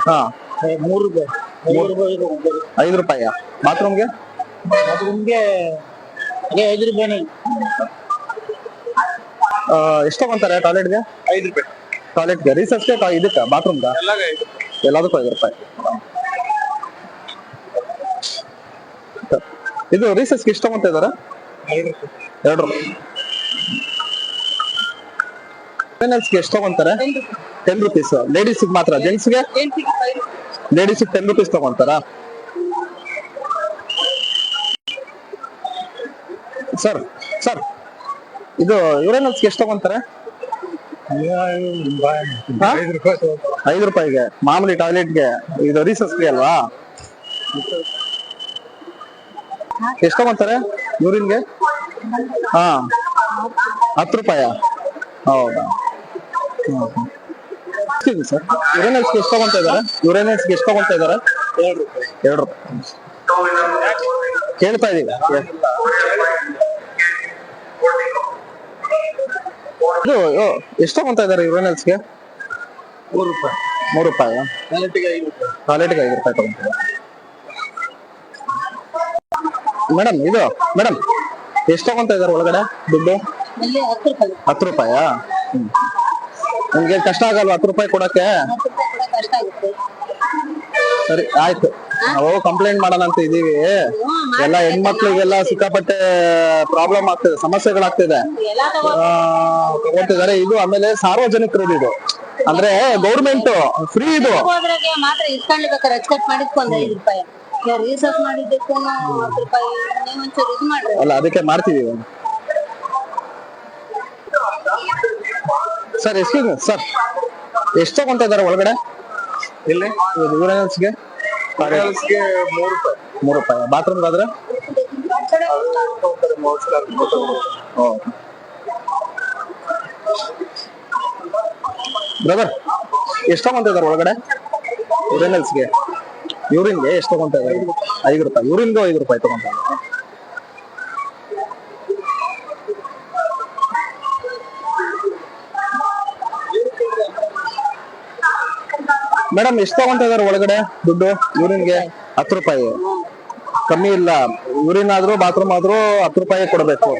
ಹಾ 3 ರೂಪಾಯಿ 5 ರೂಪಾಯಿ 5 ರೂಪಾಯಿ. ಬಾತ್ರೂಮ್ಗೆ ಬಾತ್ರೂಮ್ಗೆ ಅದೇ 5 ರೂಪಾಯಿ. ಎಷ್ಟು ತಗೊಂತಾರೆ ಟಾಯ್ಲೆಟ್ಗೆ? 5 ರೂಪಾಯಿ. ಟಾಯ್ಲೆಟ್ಗೆ, ರೀಸರ್ಚ್ಗೆ, ಇದಕ್ಕೆ ಬಾತ್ರೂಮ್ಗೆ ಎಲ್ಲದಕ್ಕೂ 5 ರೂಪಾಯಿ. ಇದು ರೀಸರ್ಚ್ಗೆ ಎಷ್ಟು ತಗೊಂತ ಇದಾರೆ? 2 ರೂಪಾಯಿ. ಫೈನಲ್ಸ್ಗೆ ಎಷ್ಟು ತಗೊಂತಾರೆ? 10 rupees. ಲೇಡೀಸ್ಗೆ ಮಾತ್ರ, ಜೆಂಟ್ಸ್ಗೆ? ಲೇಡೀಸ್ಗೆ 10 rupees ತಗೊಂತಾರಾ? ಸರ್ ಸರ್ ಇದು ಯುರೇನಲ್ಸ್ಗೆ ಎಷ್ಟು ತಗೊಂತಾರೆ? 5 ರೂಪಾಯಿಗೆ ಮಾಮೂಲಿ ಟಾಯ್ಲೆಟ್ಗೆ. ಇದು ರೀಸರ್ಚ್ಗೆ ಅಲ್ವಾ? ಎಷ್ಟು ತಗೊಂತಾರೆ ಯೂರಿನ್ಗೆ? ಹಾ 10 ರೂಪಾಯಿ. ಹೌದಾ? ಸರ್ ಯುರೇನಲ್ಸ್ಗೆ ಎಷ್ಟು ತಗೊಂತ ಇದಾರೆ? ಯುರೇನಲ್ಸ್ಗೆ ಎಷ್ಟು ತಗೊಂತ ಇದಾರೆ? 2 ರೂಪಾಯಿ. ಕೇಳ್ತಾ ಇದೀವಿ. ಇದು ಎಷ್ಟು ತಗೊಂತ ಇದಾರೆ ಯುರೇನಲ್ಸ್ಗೆ? 3 ರೂಪಾಯಿ. 3 ರೂಪಾಯಿ. ಟಾಯ್ಲೆಟ್ಗೆ 5 ರೂಪಾಯಿ. ಟಾಯ್ಲೆಟ್ಗೆ 5 ರೂಪಾಯಿ ತಗೊಂತಾರೆ. ಮೇಡಮ್ ಇದು ಮೇಡಮ್ ಎಷ್ಟು ತಗೊಂತ ಇದಾರೆ ಒಳಗಡೆ ದುಡ್ಡು? 10 ರೂಪಾಯಿ. ನಿಮ್ಗೆ ಕಷ್ಟ ಆಗಲ್ವಾ 10 ರೂಪಾಯಿ ಕೊಡಕ್ಕೆ? ಸರಿ ಆಯ್ತು, ನಾವು ಕಂಪ್ಲೇಂಟ್ ಮಾಡೋಣ ಅಂತ ಇದೀವಿ. ಎಲ್ಲ ಹೆಣ್ಮಕ್ಳಿಗೆಲ್ಲ ಸಿಕ್ಕಾಪಟ್ಟೆ ಪ್ರಾಬ್ಲಮ್ ಆಗ್ತದೆ, ಸಮಸ್ಯೆಗಳಾಗ್ತಿದೆ. ತಗೊಳ್ತಿದ್ದಾರೆ ಇದು. ಆಮೇಲೆ ಸಾರ್ವಜನಿಕರು ಇದು ಅಂದ್ರೆ ಗೌರ್ಮೆಂಟ್ ಫ್ರೀ ಇದು. ಮಾತ್ರ ಇಸ್ಕೊಂಡ್ಬೇಕಾರೆ ಎಕ್ಸ್ಪೆಕ್ಟ್ ಮಾಡಿದ್ಕೊಂಡು 5 ರೂಪಾಯಿ ರೀಸರ್ಚ್ ಮಾಡಿದ್ದಕ್ಕೂ 10 ರೂಪಾಯಿ. ನೀವು ಒಂಚೂರು ಇದು ಮಾಡ್ರಿ. ಅಲ್ಲ ಅದಕ್ಕೆ ಮಾಡ್ತಿದೀವಿ. ಸರ್ ಎಕ್ಸ್ಕ್ಯೂಸ್ ಮಿ ಸರ್, ಎಷ್ಟು ತಗೊಂತ ಇದಾರೆ ಒಳಗಡೆ ಇಲ್ಲಿ ಯುರೇನಲ್ಸ್ಗೆ? 3 ರೂಪಾಯಿ. 3 ರೂಪಾಯಿ. ಬಾತ್ರೂಮ್ಗೆ ಆದ್ರೆ? ಬ್ರದರ್ ಎಷ್ಟು ತಗೊಂತ ಇದಾರೆ ಒಳಗಡೆ ಯುರೇನಲ್ಸ್ಗೆ? ಯೂರಿನ್ಗೆ ಎಷ್ಟು ತಗೊಂತ ಇದಾರೆ? 5 ರೂಪಾಯಿ. ಯೂರಿನ್ಗೂ 5 ರೂಪಾಯಿ ತಗೊಂತ ಇದ್ದಾರೆ. ಮೇಡಮ್ ಎಷ್ಟು ತಗೊಂತ ಇದಾರೆ ಒಳಗಡೆ ದುಡ್ಡು ಯೂರಿನ್ಗೆ? 10 ರೂಪಾಯಿ. ಕಮ್ಮಿ ಇಲ್ಲ. ಯೂರಿನ್ ಆದ್ರೂ ಬಾತ್ರೂಮ್ ಆದ್ರೂ 10 ರೂಪಾಯಿ ಕೊಡ್ಬೇಕು.